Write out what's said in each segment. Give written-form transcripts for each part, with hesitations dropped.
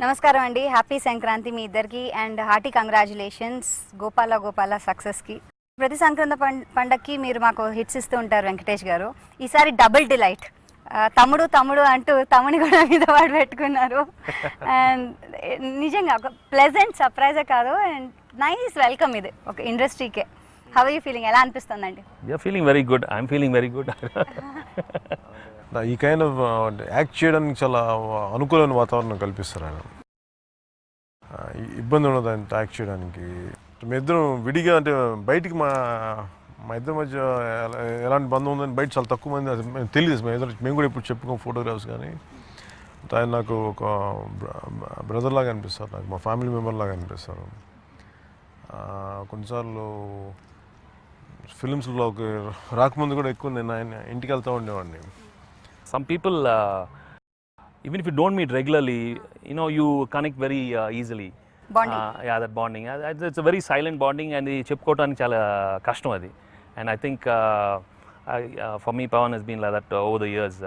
నమస్కారం అండి. హ్యాపీ సంక్రాంతి మీ ఇద్దరికి and hearty congratulations Gopala Gopala సక్సెస్కి. ప్రతి సంక్రాంతి పండగకి మీరు మాకు హిట్స్ ఇస్తూ ఉంటారు వెంకటేష్ గారు. ఈసారి డబుల్ డిలైట్, తమ్ముడు తమ్ముడు అంటూ తమ్ముని కూడా మీద వాడు పెట్టుకున్నారు. అండ్ నిజంగా ఒక ప్లెజెంట్ సర్ప్రైజే కాదు, అండ్ నైస్ వెల్కమ్ ఇది ఒక ఇండస్ట్రీకే. How are you feeling? ఎలా అనిపిస్తుందండి? You're feeling very good. I'm feeling very good. ఈ కైండ్ ఆఫ్ యాక్ట్ చేయడానికి చాలా అనుకూలమైన వాతావరణం కల్పిస్తారు ఆయన. ఇబ్బంది ఉండదు ఆయన యాక్ట్ చేయడానికి. మీ ఇద్దరం విడిగా అంటే బయటికి మా ఇద్దరి మధ్య ఎలాంటి బంధం ఉందని బయట చాలా తక్కువ మంది తెలియదు. మేము కూడా ఇప్పుడు చెప్పుకోం ఫోటోగ్రాఫ్స్, కానీ ఆయన నాకు ఒక బ్రదర్ లాగా అనిపిస్తారు, నాకు మా ఫ్యామిలీ మెంబర్ లాగా అనిపిస్తారు. కొన్నిసార్లు ఫిలిమ్స్లోకి రాకముందు కూడా ఎక్కువ నేను ఆయన ఇంటికి వెళ్తూ ఉండేవాడిని. Some people, even if you don't meet regularly, you connect very easily. Bonding. Yeah, that bonding. It's a very silent bonding, and చెప్పుకోవడానికి చాలా కష్టం అది. And I think for me, Pawan has been like that over the years.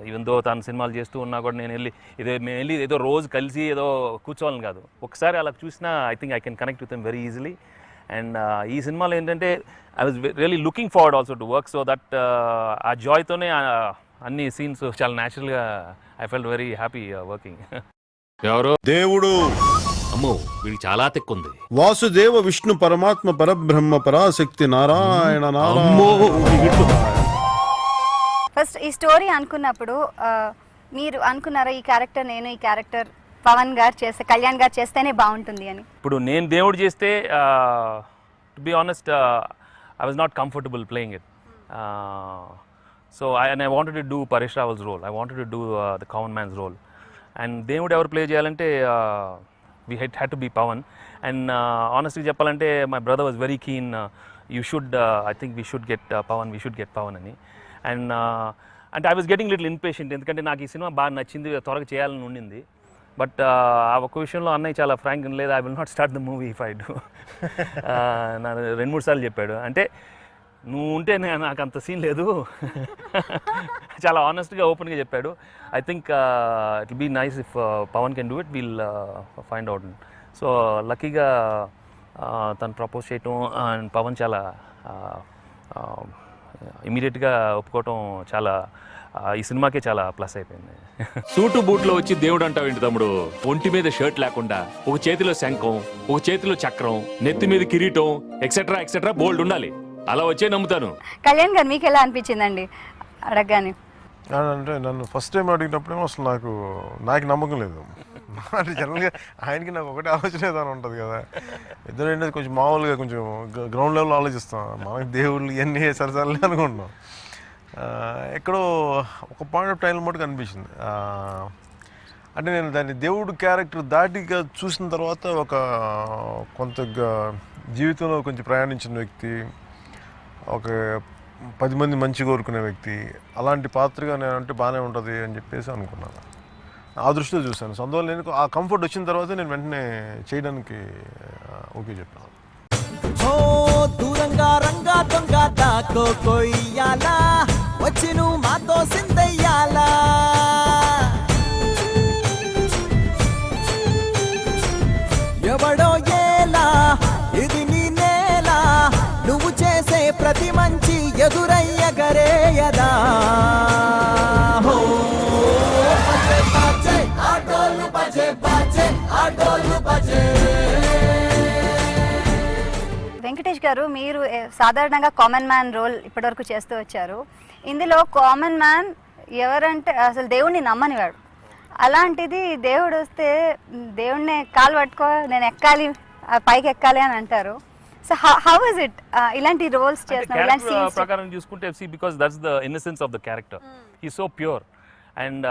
Even though తను సినిమాలు చేస్తూ ఉన్నా కూడా మేము వెళ్ళి ఏదో రోజు కలిసి ఏదో కూర్చోవాలని కాదు, ఒకసారి అలా చూసినా I think I can connect with him very easily. And ఈ సినిమాలో ఏంటంటే I was really looking forward also to work, so that ఆ జాయ్తోనే అన్ని సీన్స్ చాలా న్యాచురల్గా I felt very happy working. ఎవరో దేవుడు, అమ్మో వీడికి చాలా తెక్కుంది. వాసుదేవ విష్ణు పరమాత్మ పరబ్రహ్మ పరాశక్తి నారాయణ నారాయణ. ఫస్ట్ ఈ స్టోరీ అనుకున్నప్పుడు మీరు అనుకున్నారా ఈ క్యారెక్టర్ ఈ క్యారెక్టర్ పవన్ గారు చేస్తే, కళ్యాణ్ గారు చేస్తేనే బాగుంటుంది అని? ఇప్పుడు నేను దేవుడు చేస్తే to be honest I was not comfortable playing it. So I wanted to do Paresh Rawal's role, I wanted to do the common man's role. And దేవుడు ఎవరు ప్లే చేయాలంటే we had to be Pavan. And ఆనెస్ట్గా చెప్పాలంటే my brother was very keen, you should I think we should get Pavan, we should get Pavan అని. And అంటే I was getting little impatient, ఎందుకంటే నాకు ఈ సినిమా బాగా నచ్చింది, త్వరగా చేయాలని ఉండింది. బట్ ఆ ఒక విషయంలో అన్నయ్య చాలా ఫ్రాంక్ లేదు, I will not start the movie if I do. నా 2-3 సార్లు చెప్పాడు, అంటే నువ్వు ఉంటే నాకు అంత సీన్ లేదు. చాలా ఆనెస్ట్గా ఓపెన్గా చెప్పాడు. I think it will be nice if Pavan can do it, will find out. So లక్కీగా తను ప్రపోజ్ చేయటం అండ్ పవన్ చాలా ఇమీడియట్గా ఒప్పుకోవటం చాలా ఈ సినిమాకే చాలా ప్లస్ అయిపోయింది. సూటు బూట్లో వచ్చి దేవుడు అంటావు ఏంటి తమ్ముడు? ఒంటి మీద షర్ట్ లేకుండా, ఒక చేతిలో శంఖం, ఒక చేతిలో చక్రం, నెత్తి మీద కిరీటం, ఎక్సెట్రా ఎక్సెట్రా బోల్డ్ ఉండాలి. అలా వచ్చే నమ్ముతాను. కళ్యాణ్ గారు మీకు ఎలా అనిపించిందండి అడగగానే? అంటే నన్ను ఫస్ట్ టైం అడిగినప్పుడేమో అసలు నాకు నమ్మకం లేదు. అంటే జనరల్గా ఆయనకి నాకు ఒకటే ఆలోచన ఏదైనా ఉంటుంది కదా, ఇద్దరు ఏంటంటే కొంచెం మామూలుగా కొంచెం గ్రౌండ్ లెవెల్లో ఆలోచిస్తాం, మనకి దేవుళ్ళు ఇవన్నీ సరిసరలే అనుకుంటున్నాం. ఎక్కడో ఒక పాయింట్ ఆఫ్ టైంలో మటుకు అనిపించింది. అంటే నేను దాన్ని దేవుడు క్యారెక్టర్ దాటిగా చూసిన తర్వాత ఒక కొంత జీవితంలో కొంచెం ప్రయాణించిన వ్యక్తి, ఒక 10 మంది మంచి కోరుకునే వ్యక్తి, అలాంటి పాత్రగా నేను అంటే బాగానే ఉంటుంది అని చెప్పేసి అనుకున్నాను. ఆ దృష్టిలో చూశాను. సో అందువల్ల నేను ఆ కంఫర్ట్ వచ్చిన తర్వాత నేను వెంటనే చేయడానికి ఓకే చెప్పాను. దూరంగా రంగా దొంగ దాకో కొయ్యాలా, వచ్చి నువ్వు మాతో సిందయ్యాలా, ఎవడో ఏలా ఇది నీ నేలా, నువ్వు చేసే ప్రతి మంచి ఎదురయ్యగరేయదా. వెంకటేష్ గారు, మీరు సాధారణంగా కామన్ మ్యాన్ రోల్ ఇప్పటివరకు చేస్తూ వచ్చారు. ఇందులో కామన్ మ్యాన్ ఎవరంటే అసలు దేవుడిని నమ్మనివాడు, అలాంటిది దేవుడు వస్తే దేవుడిని కాలు పట్టుకో నేను ఎక్కాలి, పైకి ఎక్కాలి అని అంటారు. సో హౌ ఇస్ ఇట్ ఇలాంటి రోల్స్ చేస్తున్నారు? ప్రకారం చూసుకుంటే because that's the innocence of the character, he so pure. And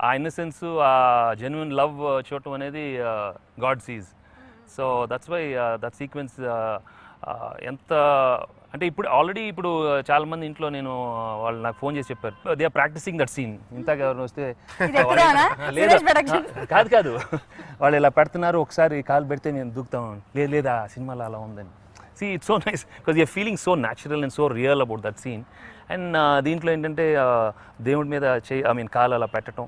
ఆ ఇన్నసెన్స్, ఆ జెన్యున్ లవ్ చూడటం అనేది God sees. So that's why that sequence ఎంత అంటే ఇప్పుడు చాలామంది ఇంట్లో నేను వాళ్ళు నాకు ఫోన్ చేసి చెప్పారు, they are practising that scene. ఇంతగా ఎవరు వస్తే కాదు వాళ్ళు ఇలా పెడుతున్నారు, ఒకసారి కాలు పెడితే నేను దూకుతాం, లేదా సినిమాలో అలా ఉందని. See, it's so nice because you're feeling so natural and so real about that scene. And దీంట్లో ఏంటంటే దేవుడి మీద కాలు అలా పెట్టడం,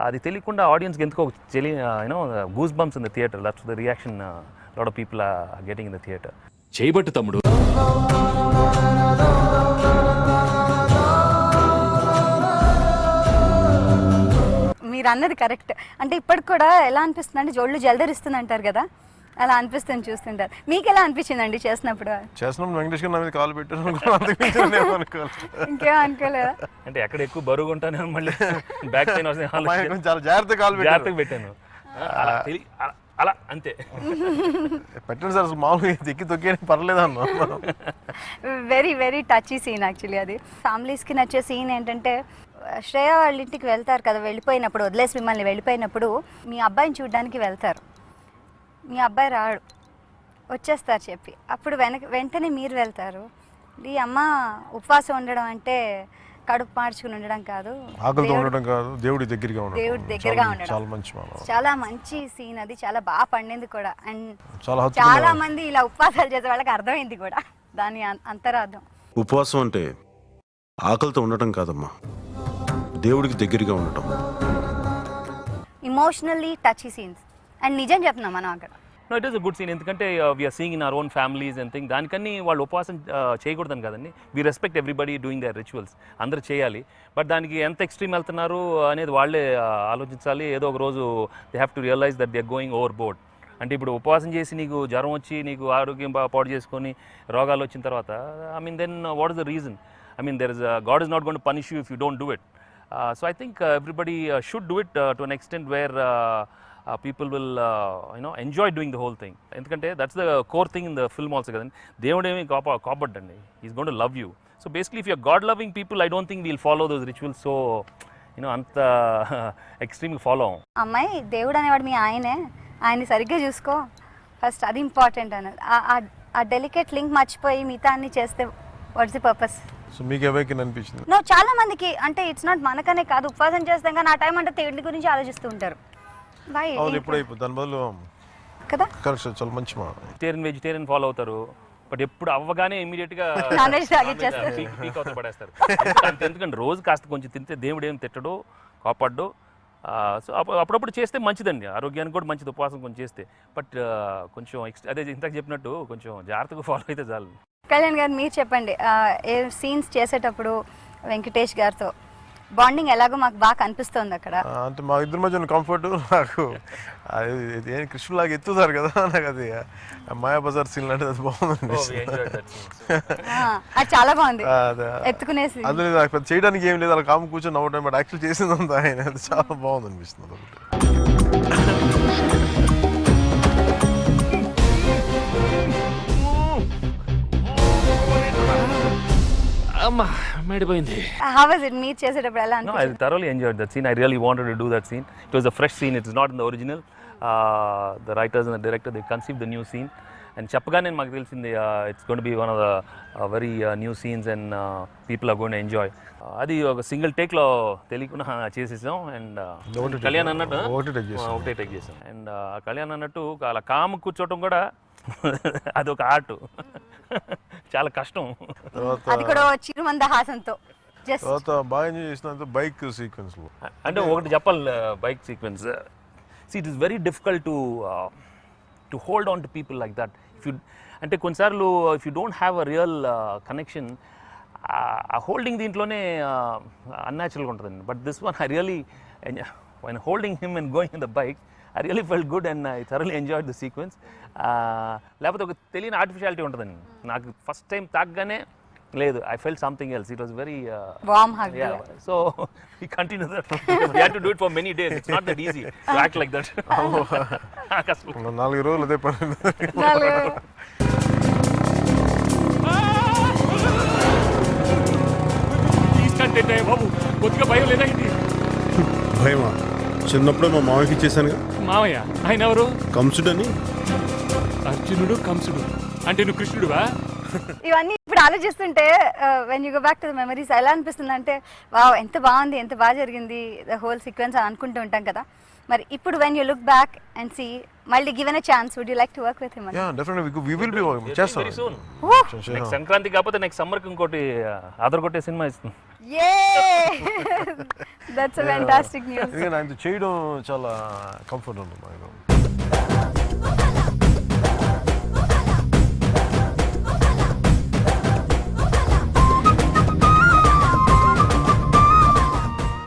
అది తెలియకుండా ఆడియన్స్కి ఎందుకో you know goose bumps in the theatre. That's the reaction lot of people are getting in the theatre. చేయబట్టు తమ్ముడు. మీరు అన్నది కరెక్ట్. అంటే ఇప్పటికి కూడా ఎలా అనిపిస్తుంది అంటే జోళ్ళు జల్దరిస్తుంది అంటారు కదా, అలా అనిపిస్తుంది చూస్తుంటారు. మీకు ఎలా అనిపించిందండి చేసినప్పుడు? వెంకటేష్ గారు నా మీద కాలు పెట్టారు ఇంకేం అనుకోలేదా? అంటే ఎక్కడ ఎక్కువ బరువు ఉంటాను మళ్ళీ బ్యాక్ పెయిన్ వస్తుంది, చాలా జాగ్రత్తగా కాలు జాగ్రత్తగా పెట్టాను. అలా అంతే పెట్టండి సార్, అసలు మామూలుగా ఎక్కి తొక్కి పర్లేదు అన్న. Very very touchy scene actually. అది ఫ్యామిలీస్కి నచ్చే సీన్ ఏంటంటే శ్రేయ వాళ్ళ ఇంటికి వెళ్తారు కదా, వెళ్ళిపోయినప్పుడు వదిలేసి మిమ్మల్ని వెళ్ళిపోయినప్పుడు మీ అబ్బాయిని చూడడానికి వెళ్తారు. మీ అబ్బాయి రాడు, వచ్చేస్తారు చెప్పి. అప్పుడు వెంటనే మీరు వెళ్తారు. ఈ అమ్మ ఉపవాసం ఉండడం అంటే కడుపు మార్చుకుని ఉండడం కాదు, ఆకలితో ఉండడం కాదు, దేవుడి దగ్గరగా ఉండడం. దేవుడి దగ్గరగా ఉండడం చాలా మంచి చాలా మంచి సీన్ అది. చాలా బాగా పండింది కూడా. అండ్ చాలా చాలా మంది ఇలా ఉపవాసాలు చేసే వాళ్ళకి అర్థమైంది కూడా దాని అంతరార్థం. ఉపవాసం అంటే ఆకలితో ఉండటం కాదమ్మా, దేవుడికి దగ్గరగా ఉండటం. Emotionally టచీ scenes. అండ్ నిజం చెప్తున్నాం మనం అక్కడ. No, it is a good scene. ఎందుకంటే we are seeing in our own families and thing. దానికన్నీ వాళ్ళు ఉపవాసం చేయకూడదని కదండి. We respect everybody doing their rituals, అందరూ చేయాలి. బట్ దానికి ఎంత ఎక్స్ట్రీమ్ వెళ్తున్నారు అనేది వాళ్ళే ఆలోచించాలి. ఏదో ఒక రోజు they have to realise that they are going overboard. అంటే ఇప్పుడు ఉపవాసం చేసి నీకు జ్వరం వచ్చి నీకు ఆరోగ్యం పాడు చేసుకొని రోగాలు వచ్చిన తర్వాత I mean then what is the reason? I mean there is God is not going to punish you if you don't do it. So I think everybody should do it to an extent where people will enjoy doing the whole thing. ఎందుకంటే that's the core thing in the film also కదండి. దేవుడు ఏమి కాపాడండి, he's going to love you. So basically if you're God loving people, I don't think we'll follow those rituals so అంత ఎక్స్ట్రీమ్గా follow అవ్వం. అమ్మాయి దేవుడు అనేవాడు మీ ఆయనే, ఆయన్ని సరిగ్గా చూసుకో ఫస్ట్, అది ఇంపార్టెంట్ అన్నది. ఆ డెలికేట్ లింక్ మర్చిపోయి మిగతా అన్ని చేస్తే వాట్స్ ది పర్పస్? సో మీకు ఎవరికి అనిపించింది? నో, చాలా మందికి అంటే ఇట్స్ నాట్ మనకనే కాదు, ఉపవాసం చేస్తాం కానీ ఆ టైం అంటే దేవుడి గురించి ఆలోచిస్తూ ఉంటారు. అవును, ఎప్పుడు అయిపోతుంది దాని బదులు కదా. కరెక్ట్, చాలా మంచి మాట. వెజిటేరియన్ ఫాలో అవుతారు, బట్ ఎప్పుడు అవ్వగానే ఇమీడియట్గా పీక్ అవుతారు, పడేస్తారు. ఎందుకంటే రోజు కాస్త కొంచెం తింటే దేవుడు ఏం తిట్టడు, కాపాడ్డు. సో అప్పుడప్పుడు చేస్తే మంచిదండి, ఆరోగ్యానికి కూడా మంచిది ఉపవాసం కొంచెం చేస్తే. బట్ కొంచెం అదే ఇంతకు చెప్పినట్టు కొంచెం జాగ్రత్తగా ఫాలో అయితే చాలు. కళ్యాణ్ గారు మీరు చెప్పండి, ఏ సీన్స్ చేసేటప్పుడు వెంకటేష్ గారితో బాండింగ్ ఎలాగో మాకు బాగా కనిపిస్తుంది అక్కడ. అంటే మా ఇద్దరి మధ్య కంఫర్ట్ నాకు ఏం కృష్ణులాగా ఎత్తుతారు కదా, నాకు అది మాయాబజార్ సీన్ అంటే అది బాగుంది. అది చాలా బాగుంది, ఎత్తుకునేసి. అందులో నాకు చేయడానికి ఏం లేదు, అలా కాము కూర్చొని నవ్వటం. బట్ యాక్చువల్ చేసింది అంతా ఆయన, అది చాలా బాగుంది అనిపిస్తుంది ఒకటి. మేడిపోయింది. How was it మీరు చేసేటప్పుడు ఎలా No, I thoroughly enjoyed that scene. I really wanted to do that scene. It was a fresh scene. It is not in the original. The writers and the director, they conceived the new scene. And చెప్పగానే మాకు తెలిసింది it's going to be one of the very new scenes and people are going to enjoy. అది ఒక single టేక్లో తెలియకుండా చేసేసాం. And Kalyan అన్నట్టు ఒకటే take చేసాం. అండ్ కళ్యాణ్ అన్నట్టు అలా కాము కూర్చోవటం కూడా అది ఒక ఆర్ట్, చాలా కష్టం. అది కూడా చిరుమంద హాసంతో తర్వాత బాగా ఎంజాయ్ చేసిన బైక్ సీక్వెన్స్. అంటే ఒకటి చెప్పాలి, bike sequence. See, it is very difficult to hold on to people like that. అంటే కొన్నిసార్లు if you don't have a real connection, ఆ హోల్డింగ్ దీంట్లోనే అన్యాచురల్గా ఉంటుందండి. But this one I really when holding him and going in the bike, I really felt good and I thoroughly enjoyed the sequence. లేకపోతే ఒక తెలియని artificiality ఉంటుందండి. నాకు first time తాగగానే లేదు, I felt something else. It was very warm hug. Yeah, so we continue that. We had to do it for many days. It's not that easy to act like that. 4 రోజులు అదే పని. తీసుకంటే బాబు కొద్దిగా భయం లేదా? ఇది భయమా? చిన్నప్పుడే మా మామయ్యకి ఇచ్చేసానుగా. మామయ్య ఆయన ఎవరు? కంసుడని. అర్జునుడు కంసుడు అంటే నువ్వు కృష్ణుడువా? ఇవన్నీ ఇప్పుడు ఆలోచిస్తుంటే when you go back to the memories ఎలా అనిపిస్తుంది అంటే వావ్ ఎంత బాగుంది, ఎంత బాగా జరిగింది ద హోల్ సీక్వెన్స్ అని అనుకుంటూ ఉంటాం కదా. మరి ఇప్పుడు when you look back and see, మళ్ళీ given a chance, would you like to work with him? Ya definitely we will be working. చేస్తాం వెరీ సూన్. నెక్స్ట్ సంక్రాంతి కాకపోతే నెక్స్ట్ సమ్మర్కి ఇంకోటి ఆదర్ కొట్టే సినిమా ఇస్తుంది. యే దట్స్ అ ఫ్యాంటాస్టిక్ న్యూస్. ఎందుకంటే ఆయనతో చేయడం చాలా కంఫర్ట్ ఉంటుంది నాకు.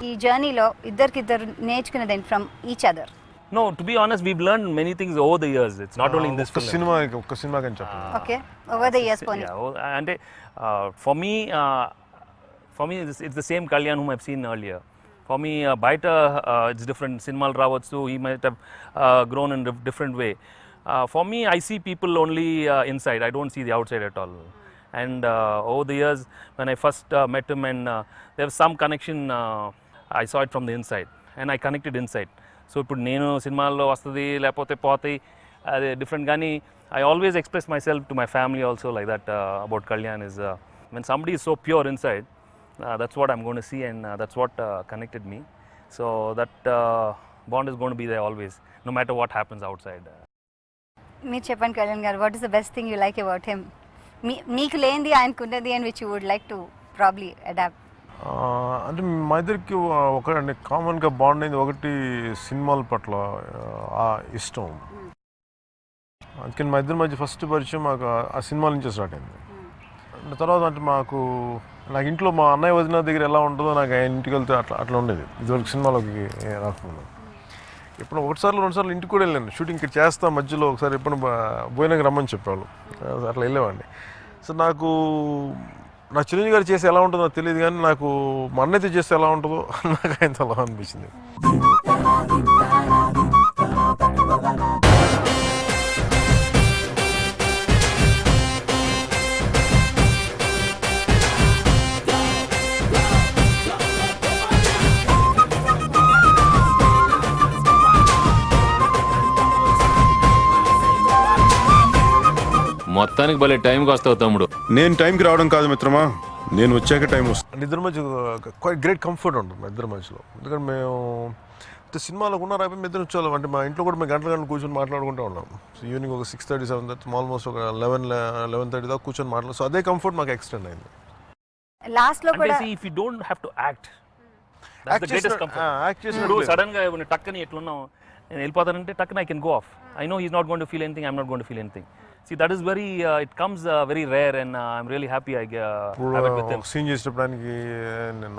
ఈ జర్నీలో ఇద్దరికిద్దరు నేర్చుకునేది from each other. No, to be honest, we've learned many things over the years. It's not only in this ఒక్క film. సినిమా కానీ చెప్పండి. ఓకే, ఓవర్ ద ఇయర్స్ పోనీ. Yeah, and for me, it's the same Kalyan whom I've seen earlier. For me, Baita, it's different. Sinmal Rawatsu, he might have grown in a different way. For me, I see people only inside. I don't see the outside at all. And over the years, when I first met him, and there was some connection, I saw it from the inside, and I connected inside. So ఇప్పుడు నేను సినిమాల్లో వస్తుంది లేకపోతే పోతాయి అది different, కానీ I always express myself to my family also like that about Kalyan is when somebody is so pure inside, that's what I'm gonna see and that's what connected me. So that bond is gonna be there always, no matter what happens outside. మీరు చెప్పండి కళ్యాణ్ గారు, what is the best thing you like about him? మీకు లేనిది ఆయనకు ఉన్నది and which you would like to probably adapt. అంటే మా ఇద్దరికి ఒక కామన్గా బాండ్ అయింది ఒకటి, సినిమాల పట్ల ఇష్టం. అందుకని మా ఇద్దరి మధ్య ఫస్ట్ పరిచయం మాకు ఆ సినిమాల నుంచే స్టార్ట్ అయింది. తర్వాత అంటే నాకు ఇంట్లో మా అన్నయ్య వదిన దగ్గర ఎలా ఉంటుందో నాకు ఆయన ఇంటికి వెళ్తే అట్లా ఉండేది ఇదివరకు సినిమాలోకి రాకుండా. ఎప్పుడు ఒకటిసార్లు రెండుసార్లు ఇంటికి కూడా వెళ్ళాను, షూటింగ్ ఇక్కడ చేస్తా మధ్యలో ఒకసారి ఎప్పుడు భోజనానికి రమ్మని చెప్పేవాళ్ళు, అట్లా వెళ్ళేవాడిని. సో నాకు చిరంజీవి గారు చేస్తే ఎలా ఉంటుందో తెలియదు, కానీ నాకు మా అన్నయ్యతో చేస్తే ఎలా ఉంటుందో నాకు ఆయనతో అలా అనిపించింది. మొత్తానికి భలే టైంకి వస్తావు తమ్ముడు. నేను టైంకి రావడం కాదు మిత్రమా, నేను వచ్చాక టైం వస్తుంది. అంటే ఇద్దరి మధ్య క్వైట్ గ్రేట్ కంఫర్ట్ ఉంటుంది మా ఇద్దరి మధ్యలో. ఎందుకంటే మేము సినిమాలో ఉన్న రాబోయే ఇద్దరు వచ్చేవాళ్ళం. అంటే మా ఇంట్లో కూడా మేము గంటలు కూర్చొని మాట్లాడుకుంటూ ఉన్నాం. సో ఈవినింగ్ ఒక 6:30, 7:30, ఆల్మోస్ట్ ఒక 11:30 దాకా కూర్చొని మాట్లాడు. సో అదే కంఫర్ట్ మాకు ఎక్స్టెండ్ అయింది. లాస్ట్ లో కూడా if you don't have to act, that's the greatest comfort. ఇప్పుడు సడన్ గా టక్కని ఎట్లున్నావు నేను వెళ్ళిపోతానంటే టక్కన I can go of. I know he's not going to feel anything, I'm not going to feel anything. See, that is very, it comes very rare, and I'm really happy I have it with him. Scene చేసేటప్పడానికి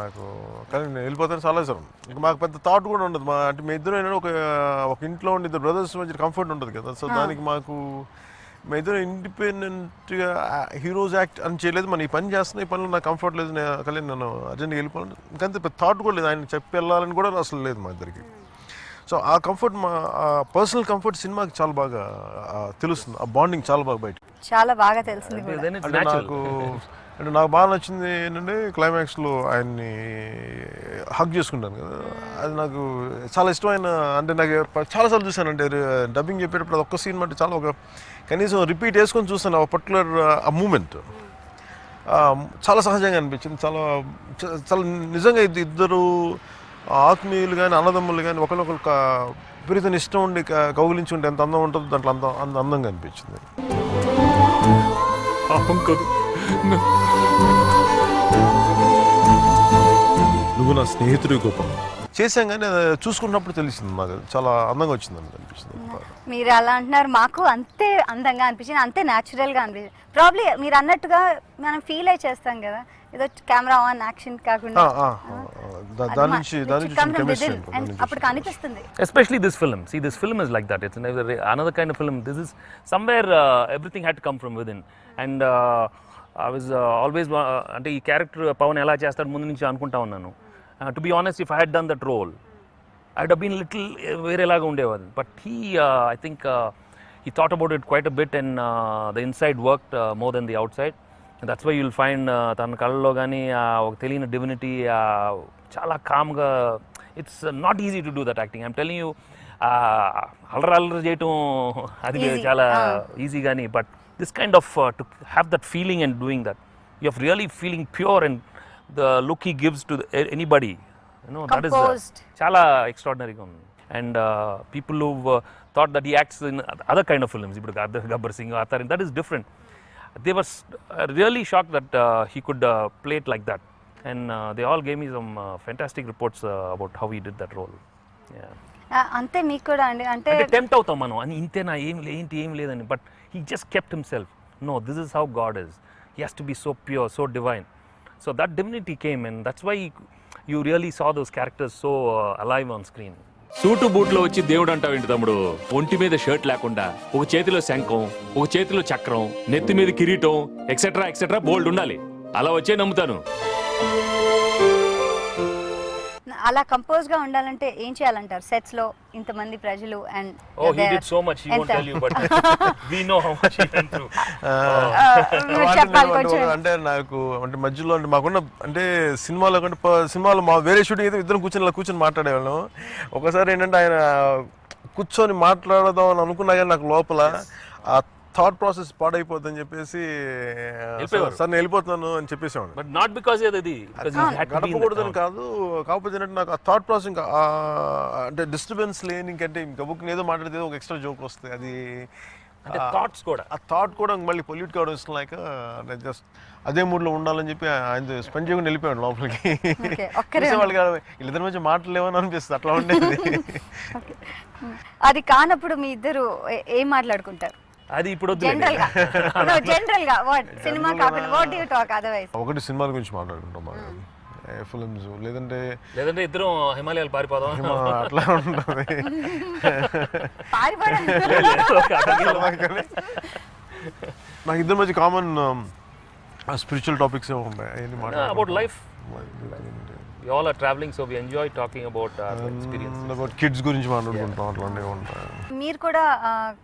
నాకు కానీ నేను వెళ్ళిపోతాను చాలా sir. ఇంకా మాకు పెద్ద thought కూడా ఉండదు. అంటే మీ ఇద్దరు ఒక ఇంట్లో ఉండి ఇద్దరు బ్రదర్స్ మధ్య కంఫర్ట్ ఉంటుంది కదా. సో దానికి మాకు మీ ఇద్దరు ఇండిపెండెంట్గా హీరోస్ యాక్ట్ అని చేయలేదు. మన ఈ పని చేస్తున్నా, ఈ పనిలో నాకు కంఫర్ట్ లేదు, కలిసి నేను అర్జెంట్గా వెళ్ళిపోవాలి ఇంకంతే పెద్ద థాట్ కూడా లేదు. ఆయన చెప్పి వెళ్ళాలని కూడా అసలు లేదు మా ఇద్దరికి. సో ఆ కంఫర్ట్, మా పర్సనల్ కంఫర్ట్ సినిమాకి చాలా బాగా తెలుస్తుంది. ఆ బాండింగ్ చాలా బాగా బయట చాలా బాగా తెలిసింది. అంటే నాకు బాగా నచ్చింది ఏంటంటే క్లైమాక్స్లో ఆయన్ని హగ్ చేసుకుంటాను కదా, అది నాకు చాలా ఇష్టమైన. అంటే నాకు చాలాసార్లు చూసాను, అంటే డబ్బింగ్ చెప్పేటప్పుడు అది ఒక్క సీన్ అంటే చాలా ఒక కనీసం రిపీట్ వేసుకొని చూస్తాను. ఆ పర్టికులర్ ఆ మూమెంట్ చాలా సహజంగా అనిపించింది. చాలా చాలా నిజంగా ఇద్దరు ఆత్మీయులు కానీ అన్నదమ్ములు కానీ ఒకరినొకరు విపరీతం ఇష్టం ఉండి కౌగిలించి ఉంటే ఎంత అందం ఉంటుందో దాంట్లో అంత అందంగా అనిపించింది. నువ్వు నా స్నేహితుడి గొప్ప చేసాం, కానీ చూసుకున్నప్పుడు తెలిసింది నాకు చాలా అందంగా వచ్చిందని అనిపించింది. మీరు అలా అంటున్నారు, మాకు అంతే అందంగా అనిపించింది, అంతే న్యాచురల్గా అనిపించింది. ప్రాబ్లీ మీరు అన్నట్టుగా మనం ఫీల్ అయి చేస్తాం కదా, ఏదో కెమెరా ఆన్ యాక్షన్ కాకుండా దాని నుంచి అప్పుడు కనిపిస్తుంది. Especially this film. See, this film is like that. It's another kind of film. This is somewhere everything had to come from within. And I was always అంటే ఈ క్యారెక్టర్ పవన్ ఎలా చేస్తాడు ముందు నుంచి అనుకుంటా ఉన్నాను. To be honest, if I had done that role, I'd have been little వేరేలాగా ఉండేవాడు. But I think he thought about it quite a bit, and the inside worked more than the outside. And that's why you'll find తన కళ్ళలో కానీ ఒక తెలియని divinity, చాలా కామ్గా. It's not easy to do that acting. I'm telling you, అల్లరి చేయటం అది చాలా ఈజీ కానీ, but this kind of to have that feeling and doing that, you are really feeling pure, and the look he gives to anybody, that is చాలా ఎక్స్ట్రాడినరీగా ఉంది. And people who thought that he acts in other kind of films, ఇప్పుడు Gabbar Singh, that is different. They were really shocked that he could play it like that. And they all gave me some fantastic reports about how he did that role. Yeah. అంతే మీకు కూడా అండి, అంటే అంటే tempt అవుతాం మనం అని, ఇంతేనా, ఏం లేదని, but he just kept himself. No, this is how god is. He has to be so pure, so divine. So that divinity came, and that's why you really saw those characters so alive on screen. Suit బూట్లో వచ్చి దేవుడు అంటావేంటి తమ్ముడు? ఒంటి మీద shirt లేకుండా, ఒక చేతిలో శంఖం, ఒక చేతిలో చక్రం, నెత్తి మీద కిరీటం, ఎక్సెట్రా ఎక్సెట్రా బోల్డ్ ఉండాలి. అలా వచ్చే నమ్ముతాను. అలా కంపోజ్ గా ఉండాలంటే ఏం చేయాలంటారు సెట్స్ లో ఇంతమంది ప్రజలు? And Oh, he did so much. He won't tell you, but we know how much he went through. చెప్పాలి కొంచెం. అంటే నాకు అంటే మధ్యలో అంటే మాకున్న అంటే సినిమాలో కంటే సినిమాలో మా వేరే షూటింగ్ అయితే ఇద్దరం కూర్చొని మాట్లాడేవాళ్ళం. ఒకసారి ఏంటంటే ఆయన కూర్చొని మాట్లాడదాం అని అనుకున్నా కానీ నాకు లోపల ఆ థాట్ ప్రాసెస్ పాడైపోద్దని చెప్పేసి సార్ నేను వెళ్ళిపోతున్నాను అని చెప్పేసాను. But not because of the గడపకూడదని కాదు, కాకపోతే ఏంటంటే నాకు ఆ థాట్ ప్రాసెస్ ఇంకా అంటే డిస్టర్బెన్స్ లేని ఇంకంటే ఇంకా బుక్ ఏదో మాట్లాడితే ఒక ఎక్స్ట్రా జోక్ వస్తుంది. అది థాట్స్ కూడా, ఆ థాట్ కూడా మళ్ళీ పొల్యూట్ కావడం ఇష్టం లేక నేను జస్ట్ అదే మూడ్లో ఉండాలని చెప్పి ఆయన స్పెండ్ చేయకుండా వెళ్ళిపోయాడు లోపలికి. వాళ్ళు కాదు వీళ్ళిద్దరి మధ్య మాట్లాడలేమని అనిపిస్తుంది, అట్లా ఉండేది. అది కానప్పుడు మీ ఇద్దరు ఏం మాట్లాడుకుంటారు? అది ఇప్పుడు జనరల్ గా వాట్ సినిమా కాకుండా what do you talk otherwise? ఒకటి సినిమాల గురించి మాట్లాడుకుంటాం, ఫిల్మ్స్, లేదంటే ఇద్దరం హిమాలయాలు పారిపోదాం అట్లా ఉంటుంది. నాకు ఇద్దరి మధ్య కామన్ స్పిరిచువల్ టాపిక్స్ ఉంటాయి about life. We all are traveling, so we enjoy talking about our experiences. about kids గురించి మాట్లాడుకుంటాం, అట్లాంటివి ఉంటాయి. మీరు కూడా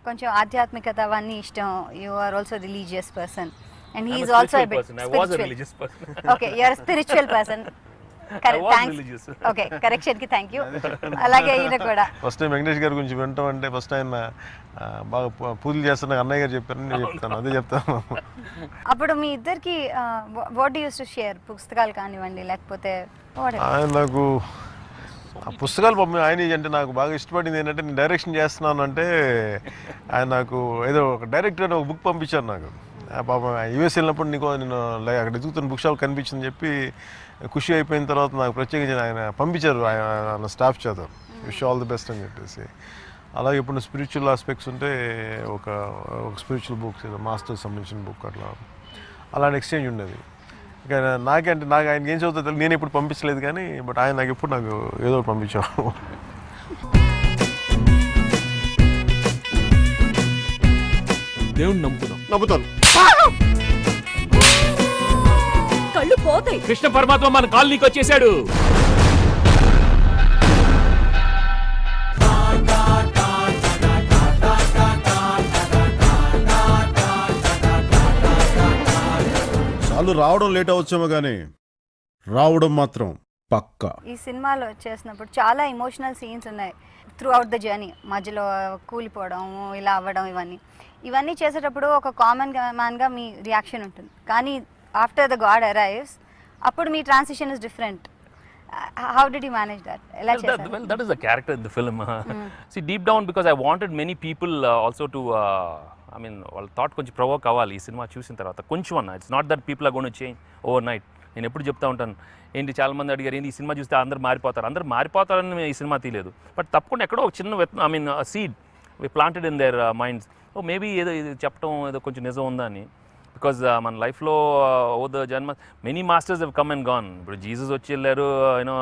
కొంచెం ఆధ్యాత్మికత అవన్నీ ఇష్టం. You are also religious person and he is also a bit I was a religious person. Okay, you are spiritual person. I was religious. Okay, correction కి థాంక్యూ. అలాగే ఈయన కూడా ఫస్ట్ టైం వెంకటేష్ గారి గురించి వింటాం అంటే ఫస్ట్ ఆయన బాగా పూజలు చేస్తున్న అన్నయ్య గారు చెప్పారని నేను చెప్తాను, అదే చెప్తాను. అప్పుడు మీ ఇద్దరికి what do use to share? పుస్తకాలు కానివ్వండి లేకపోతే ఆయన నాకు ఆ పుస్తకాలు పాపం ఆయన అంటే నాకు బాగా ఇష్టపడింది ఏంటంటే నేను డైరెక్షన్ చేస్తున్నాను అంటే ఆయన నాకు ఏదో ఒక డైరెక్టర్ ఒక బుక్ పంపించారు నాకు. పాపం యూఎస్ వెళ్ళినప్పుడు నీకు నేను అక్కడ ఎదుగుతున్న బుక్ షాప్ కనిపించిందని చెప్పి ఖుషి అయిపోయిన తర్వాత నాకు ప్రత్యేకించి ఆయన పంపించారు ఆయన స్టాఫ్ చేత, విష్ ఆల్ ది బెస్ట్ అని చెప్పేసి. అలాగే ఇప్పుడు స్పిరిచువల్ ఆస్పెక్ట్స్ ఉంటే ఒక స్పిరిచువల్ బుక్స్ ఏదో మాస్టర్స్ సంబంధించిన బుక్ అట్లా అలాంటి ఎక్స్చేంజ్ ఉండేది. ఇంకా నాకు ఆయన ఏం చదువుతా నేను ఎప్పుడు పంపించలేదు కానీ బట్ ఆయన నాకు ఎప్పుడు నాకు ఏదో పంపించాడు. దేవుణ్ణి నమ్ముతాను. కళ్ళు పోతాయి. కృష్ణ పరమాత్మ మన కాలనీకి వచ్చేసాడు. చాలు రావడం లేట్ అవచ్చేమో కానీ రావడం మాత్రం పక్కా. ఈ సినిమాలో చేసినప్పుడు చాలా ఎమోషనల్ సీన్స్ ఉన్నాయి త్రూ అవుట్ ద జర్నీ. మధ్యలో కూలిపోవడం, ఇలా అవ్వడం, ఇవన్నీ చేసేటప్పుడు ఒక కామన్ మ్యాన్గా మీ రియాక్షన్ ఉంటుంది. కానీ ఆఫ్టర్ ద గాడ్ అరైవ్స్ అప్పుడు మీ transition is different. How did you manage that? ఎలా చేశారు? Well, that is the character in the film. See, deep down, because I wanted many people also to I mean, వాళ్ళ thought కొంచెం provoke అవ్వాలి ఈ cinema చూసిన తర్వాత కొంచెం అన్న. It's not that people are gonna change overnight. నేను ఎప్పుడు చెప్తా ఉంటాను, ఏంటి చాలామంది అడిగారు ఏంటి ఈ సినిమా చూస్తే అందరు మారిపోతారని ఈ సినిమా తీయలేదు. బట్ తప్పకుండా ఎక్కడో ఒక చిన్న seed we planted in their minds. ఓ మేబీ ఏదో ఇది చెప్పడం ఏదో కొంచెం నిజం ఉందా అని. బికాజ్ మన లైఫ్లో ఓ ద జన్మ many masters have come and gone. ఇప్పుడు జీసస్ వచ్చి వెళ్ళారు, you know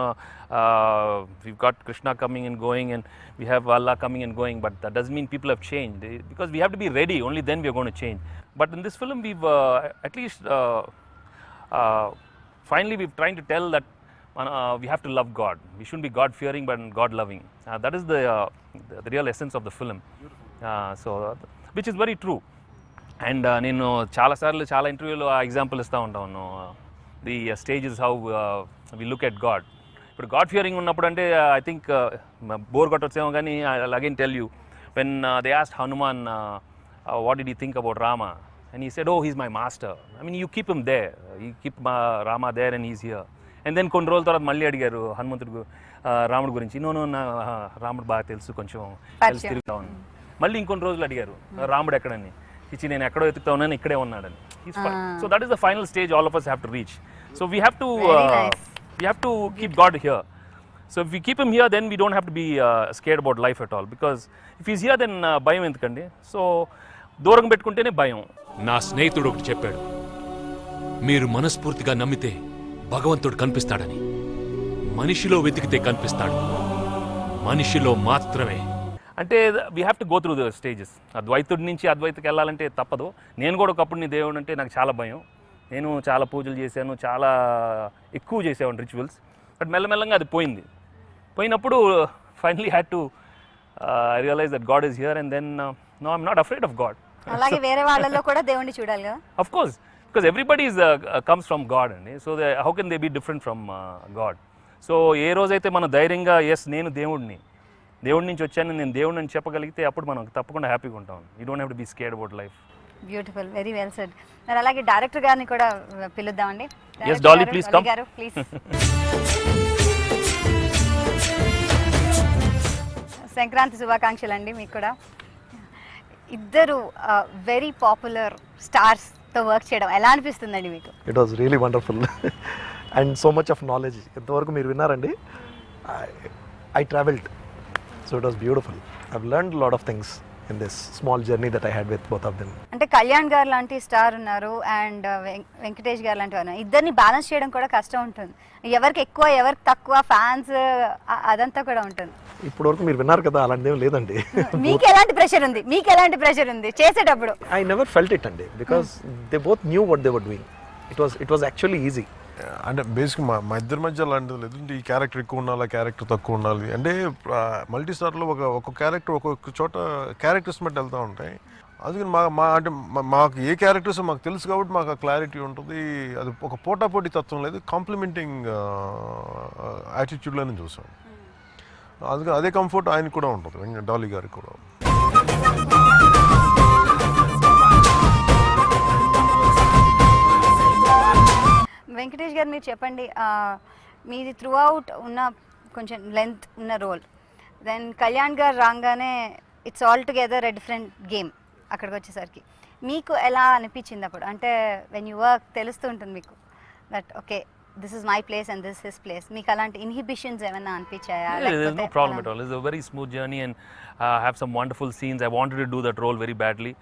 we got Krishna coming and going and we have Allah coming and going. But that doesn't mean people have changed because we have to be ready, only then we're gonna change. But in this film we've at least finally we're trying to tell that we have to love God. We shouldn't be God fearing but God loving. That is the real essence of the film. So which is very true. And నేను చాలా ఇంటర్వ్యూలో ఆ example ఇస్తూ ఉంటాను. The stage is how we look at God. ఇప్పుడు God fearing ఉన్నప్పుడు అంటే I think bore కొట్టొచ్చేమో కానీ I again tell you when they asked Hanuman what did you think about Rama. And he said, oh, he's my master. I mean, you keep him there. You keep Rama there and he's here. And then కొన్ని రోజుల తర్వాత మళ్ళీ అడిగారు హనుమంతుడు రాముడు గురించి. No రాముడు బాగా తెలుసు, కొంచెం తెలిసి తిరుగుతా ఉన్నాను. మళ్ళీ ఇంకొన్ని రోజులు అడిగారు రాముడు ఎక్కడని. ఇచ్చి నేను ఎక్కడో ఎత్తుకుతా ఉన్నాను, ఇక్కడే ఉన్నాడని. So that is the final stage all of us have to reach. So we have to Very nice. we have to keep God here. So if we keep him here, then we don't have to be scared about life at all. Because if he's here, then భయం ఎందుకండి? So దూరం పెట్టుకుంటేనే భయం. నా స్నేహితుడు ఒకటి చెప్పాడు, మీరు మనస్ఫూర్తిగా నమ్మితే భగవంతుడు కనిపిస్తాడని. మనిషిలో వెతికితే కనిపిస్తాడు, మనిషిలో మాత్రమే. అంటే we have to go through the stages. అద్వైతుడి నుంచి అద్వైతకి వెళ్ళాలంటే తప్పదు. నేను కూడా ఒకప్పుడు నీ దేవుడు అంటే నాకు చాలా భయం. నేను చాలా పూజలు చేశాను, చాలా ఎక్కువ చేసేవాడిని రిచువల్స్. బట్ మెల్లమెల్లంగా అది పోయినప్పుడు finally had to realise that god is here and then no I'm not afraid of god. అలాగే వేరే వాళ్ళలో కూడా దేవుణ్ణి చూడాలి కదా. Of course, because everybody is comes from god అండి. So how can they be different from god? So ఏ రోజైతే మనం ధైర్యంగా ఎస్ నేను దేవుడి నుంచి వచ్చాను, నేను దేవుడిని అని చెప్పగలిగితే అప్పుడు మనం తప్పకుండా హ్యాపీగా ఉంటాం. You don't have to be scared about life. Beautiful, very well said. మరి అలాగే డైరెక్టర్ గారిని కూడా పిలుద్దామండి. Yes, Dolly, please come. గారు ప్లీజ్. సంక్రాంతి శుభాకాంక్షలు అండి మీకు కూడా. ఇద్దరు వెరీ పాపులర్ స్టార్స్తో వర్క్ చేయడం ఎలా అనిపిస్తుందండి మీకు? It was really wonderful and so much of knowledge. ఎంతవరకు మీరు విన్నారండి? I travelled, so it was beautiful. I've learned lot of things in this small journey that I had with both of them. అంటే కళ్యాణ్ గారు లాంటి star ఉన్నారు and Venkatesh గారు లాంటి వారు, ఇద్దరిని బ్యాలెన్స్ చేయడం కూడా కష్టం ఉంటుంది. ఎవరికి ఎక్కువ ఎవరికి తక్కువ ఫ్యాన్స్ అదంతా కూడా ఉంటుంది. ఇప్పటి వరకు మీరు విన్నారు కదా, అలాంటిదేం లేదండి. మీకు ఎలాంటి ప్రెషర్ ఉంది చేసేటప్పుడు? I never felt it అండి, because they both knew what they were doing. It was actually easy. అంటే బేసిక్ మా ఇద్దరి మధ్య అలాంటిది లేదు. ఈ క్యారెక్టర్ ఎక్కువ ఉండాలి, క్యారెక్టర్ తక్కువ ఉండాలి అంటే మల్టీ స్టార్లో ఒక్కొక్క క్యారెక్టర్ ఒక్కొక్క చోట క్యారెక్టర్స్ బట్టి వెళ్తూ ఉంటాయి. అందుకని అంటే మాకు ఏ క్యారెక్టర్స్ మాకు తెలుసు కాబట్టి మాకు ఆ క్లారిటీ ఉంటుంది. అది ఒక పోటాపోటీ తత్వం లేదు, కాంప్లిమెంటింగ్ యాటిట్యూడ్లోనే చూసాం. అందుకని అదే కంఫర్ట్ ఆయనకు కూడా ఉంటుంది, డాలీ గారికి కూడా. వెంకటేష్ గారు మీరు చెప్పండి, మీది త్రూ అవుట్ ఉన్న కొంచెం లెంత్ ఉన్న రోల్, దెన్ కళ్యాణ్ గారు రాగానే it's all together a different game. అక్కడికి వచ్చేసరికి మీకు ఎలా అనిపించింది అప్పుడు? అంటే వెన్ యూ వర్క్ తెలుస్తూ ఉంటుంది మీకు that okay this is my place and this his place. మీకు అలాంటి ఇన్హిబిషన్స్ ఏమైనా అనిపించాయా? There's no problem at all. It's a very smooth journey and have some wonderful scenes. I wanted to do that role very badly.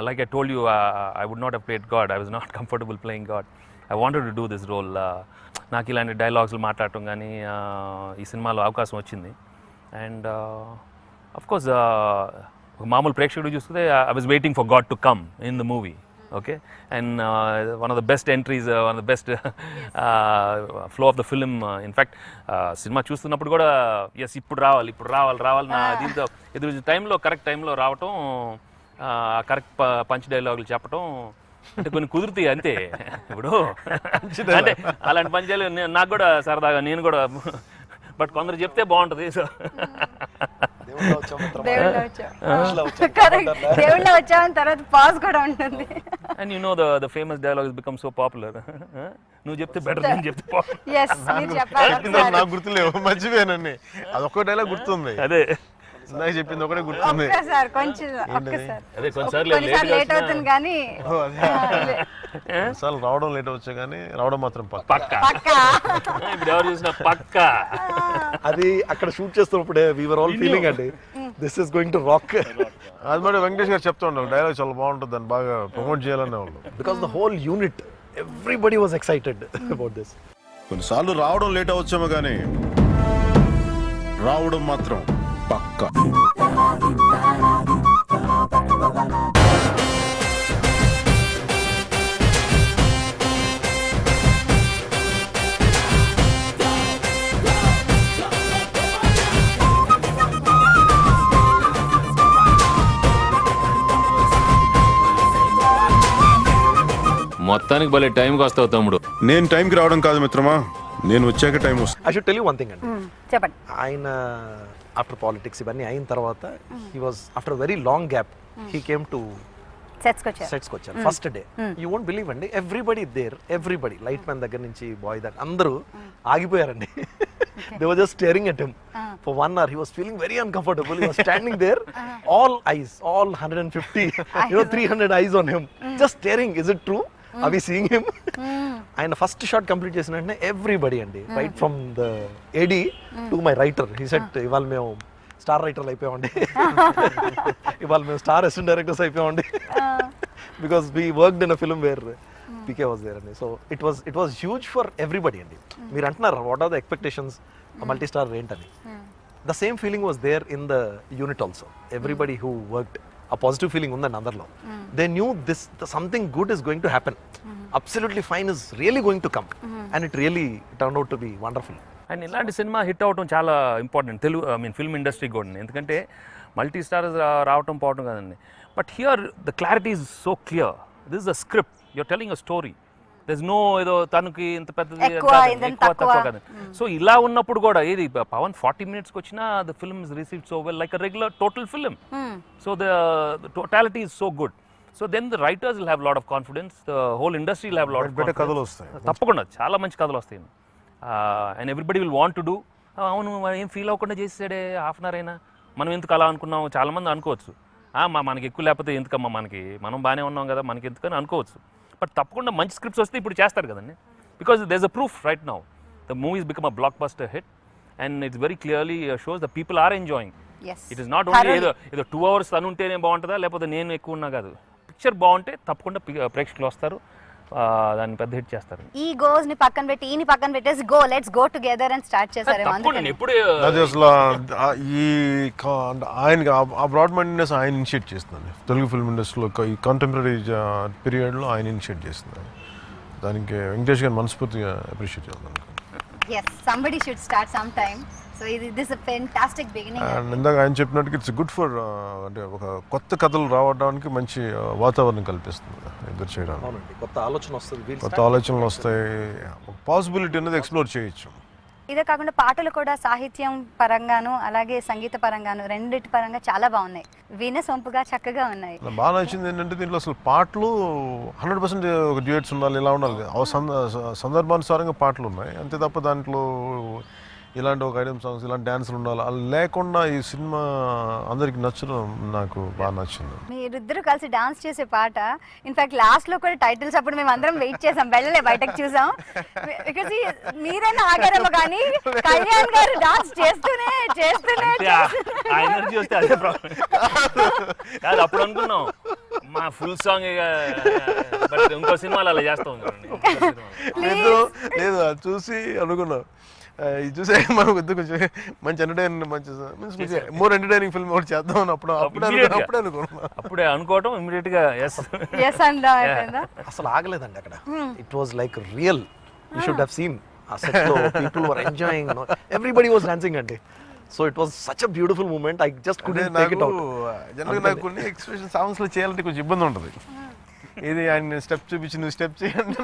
Like I told you, I would not have played God. I was not comfortable playing God. I wanted to do this role. నాకు ఇలాంటి డైలాగ్స్లు మాట్లాడటం కానీ ఈ సినిమాలో అవకాశం వచ్చింది. And of course మామూలు ప్రేక్షకుడు చూస్తే I was waiting for God to come in the movie. Okay, and one of the best entries, one of the best flow of the film. In fact cinema చూస్తున్నప్పుడు కూడా ఎస్ ఇప్పుడు రావాలి నా దీంతో ఎదురు టైంలో కరెక్ట్ టైంలో రావటం, కరెక్ట్ పంచ్ డైలాగులు చెప్పటం అంటే కొన్ని కుదురుతాయి అంతే. ఇప్పుడు అంటే అలాంటి పంచాలు నాకు కూడా సరదాగా నేను కూడా, బట్ కొందరు చెప్తే బాగుంటుంది. సో దేవుళ్ళ వచ్చామని తర్వాత పాజ్ కూడా ఉంటుంది. And you know the famous dialogue has become so popular. నువ్వు చెప్తే బెటర్, నేను చెప్తే నాకు గుర్తులేవు, మర్చిపోయానండి. అదొక్క డైలాగ్ గుర్తుంది, అదే నాకు చెప్పింది ఒకటే గుర్తుంది. లేట్ అవుతుంది కానీ రావడం లేట్ అవచ్చు కానీ రావడం మాత్రం పక్కా. ఇప్పుడు ఎవరు చూసినా పక్కా. అది అక్కడ shoot చేస్తున్నప్పుడే we were all feeling అండి, this is going to rock. అది మరి వెంకటేష్ గారు చెప్తా ఉండాలి, డైలాగ్ చాలా బాగుంటుంది, దాన్ని బాగా ప్రమోట్ చేయాలనే వాళ్ళు. Because the whole unit, everybody was excited about this. కొన్నిసార్లు రావడం లేట్ అవచ్చేమో కానీ రావడం మాత్రం పక్కా. మొత్తానికి భలే టైంకి వస్తావు తమ్ముడు. నేను టైంకి రావడం కాదు మిత్రమా, నేను వచ్చాక టైం వస్తుంది. I should tell you one thing అండి. చెప్పండి. ఆయన ఆఫ్టర్ పాలిటిక్స్ ఇవన్నీ అయిన తర్వాత he was after a very long gap he came to సెట్స్కి వచ్చారు. First day you won't believe అండి, ఎవ్రీబడి లైట్ మ్యాన్ దగ్గర నుంచి బాయ్ దాకా అందరూ ఆగిపోయారండి. They were just staring at him for 1 hour. He was feeling very uncomfortable. He was standing there, all eyes, all 150, 300 eyes on him, just staring. Is it true? అవి seeing him ఆయన first shot complete చేసిన వెంటనే everybody అండి right from the AD to my writer he set ఇవాళ మేము star రైటర్లు అయిపోయామండి ఇవాళ మేము star assistant directors అయిపోయామండి because we worked in a film where PK was there అండి so it was huge for everybody అండి మీరు అంటున్నారు what are the expectations multi star ఏంటని the same feeling was there in the unit also everybody who worked ఆ positive feeling ఉందండి అందరిలో they knew this something good is going to happen absolutely fine is really going to come and it really turn out to be wonderful and ఇలాంటి cinema hit అవడం చాలా important Telugu film ఇండస్ట్రీకి కూడా ఎందుకంటే multi stars రావటం పోవటం కదండి but here the clarity is so clear this is a script you're telling a story there's no ఏదో తనకి ఇంత పెద్దది ఎక్కువ తక్కువ కదా సో ఇలా ఉన్నప్పుడు కూడా ఏది పవన్ 40 minutesకి వచ్చినా the film is received so well like a regular total film so the totality is so good so then the writers will have lot of confidence the whole industry will have lot of better కథలు వస్తాయి తప్పకుండా చాలా మంచి కథలు వస్తాయి and everybody will want to do అవును ఏం feel అవ్వకుండా చేసాడే హాఫ్ అన్ అవర్ అయినా మనం ఎందుకు అలా అనుకున్నాం చాలామంది అనుకోవచ్చు మనకి ఎక్కువ లేకపోతే ఎందుకమ్మా మనం బాగానే ఉన్నాం కదా మనకి ఎందుకని అనుకోవచ్చు బట్ తప్పకుండా మంచి స్క్రిప్ట్స్ వస్తే ఇప్పుడు చేస్తారు కదండి because there is a proof right now the movies become a blockbuster hit and it's very clearly shows the people are enjoying it is not only ఏదో 2 hours తను ఉంటేనే బాగుంటుందా లేకపోతే నేను ఎక్కువ ఉన్నా కాదు పిక్చర్ బాగుంటే తప్పకుండా ప్రేక్షకులు వస్తారు దాన్ని పెద్ద హిట్ చేస్తారు ఈ గోస్ ని పక్కన పెట్టి ఈని పక్కన పెట్టేసి గో లెట్స్ గో టుగెదర్ అని స్టార్ట్ చేశారేమో అందుకని ఎప్పుడు అది అసలు ఈ ఆయన ఆ బ్రాడ్ మైండ్నెస్ ఆయన ఇనిషియేట్ చేస్తున్నాను తెలుగు ఫిల్మ్ ఇండస్ట్రీలో ఈ కాంటెంపరీ పీరియడ్లో ఆయన ఇనిషియేట్ చేస్తున్నారు దానికి వెంకటేష్ గారిని మనస్ఫూర్తిగా అప్రిషియేట్ చేస్తాను yes somebody should start sometime so this is a fantastic beginning and ఇందాక ఆయన చెప్పినట్టుగా ఇట్స్ గుడ్ ఫర్ అంటే ఒక కొత్త కథలు రావడానికి మంచి వాతావరణం కల్పిస్తుంది ఇద్దరు చేయడానికి అవునండి కొత్త ఆలోచన వస్తుంది కొత్త ఆలోచనలు వస్తాయి పాసిబిలిటీ అనేది ఎక్స్ప్లోర్ చేయొచ్చు ఇదే కాకుండా పాటలు కూడా సాహిత్యం పరంగాను అలాగే సంగీత పరంగాను రెండిటి పరంగా చాలా బాగున్నాయి వినసొంపుగా చక్కగా ఉన్నాయి బాగా నచ్చింది ఏంటంటే దీంట్లో అసలు పాటలు 100% ఒక డ్యూయట్స్ ఉండాలి ఇలా ఉండాలి సందర్భానుసారంగా పాటలు ఉన్నాయి అంతే తప్ప దాంట్లో ఇలాంటి ఒక ఐటమ్ సాంగ్స్ ఇలాంటి డ్యాన్సులు ఉండాలి అలా లేకుండా ఈ సినిమా అందరికి నచ్చడం నాకు బాగా నచ్చింది మీరిద్దరు కలిసి డాన్స్ చేసే పాట ఇన్ఫాక్ట్ లాస్ట్ లో కూడా టైటిల్స్ అప్పుడు మేము అందరం వెయిట్ చేసాం వెళ్ళలే బయటకు చూసాం బికాజ్ మీరైనా ఆగారేమో కానీ కళ్యాణ్ గారు డాన్స్ చేస్తూనే ఎనర్జీ వస్తే అదే ప్రాబ్లం కాదు అప్పుడు అనుకున్నాం మా ఫుల్ సాంగ్ బట్ ఇంకో సినిమాలు అలా చేస్తాం లేదు అది చూసి అనుకున్నాం ఇది చూసే మనం కొంచెం మంచి ఎంటర్టైనింగ్ మంచి మీన్స్ మోర్ ఎంటర్టైనింగ్ ఫిల్మ్ ఒకటి చేద్దాం అప్పుడే అనుకోవటం ఇమీడియట్ గా అసలు ఆగలేదండి అక్కడ it was like real you should have seen ఆ సెట్ లో people were enjoying everybody was dancing అండి so it was such a beautiful moment I just couldn't take it out జనరల్గా నాకు కొన్ని ఎక్స్ప్రెషన్ సాంగ్స్ లో చేయాలంటే కొంచెం ఇబ్బంది ఉంటుంది ఇది ఆయన స్టెప్ చూపించి నువ్వు స్టెప్ చేయండి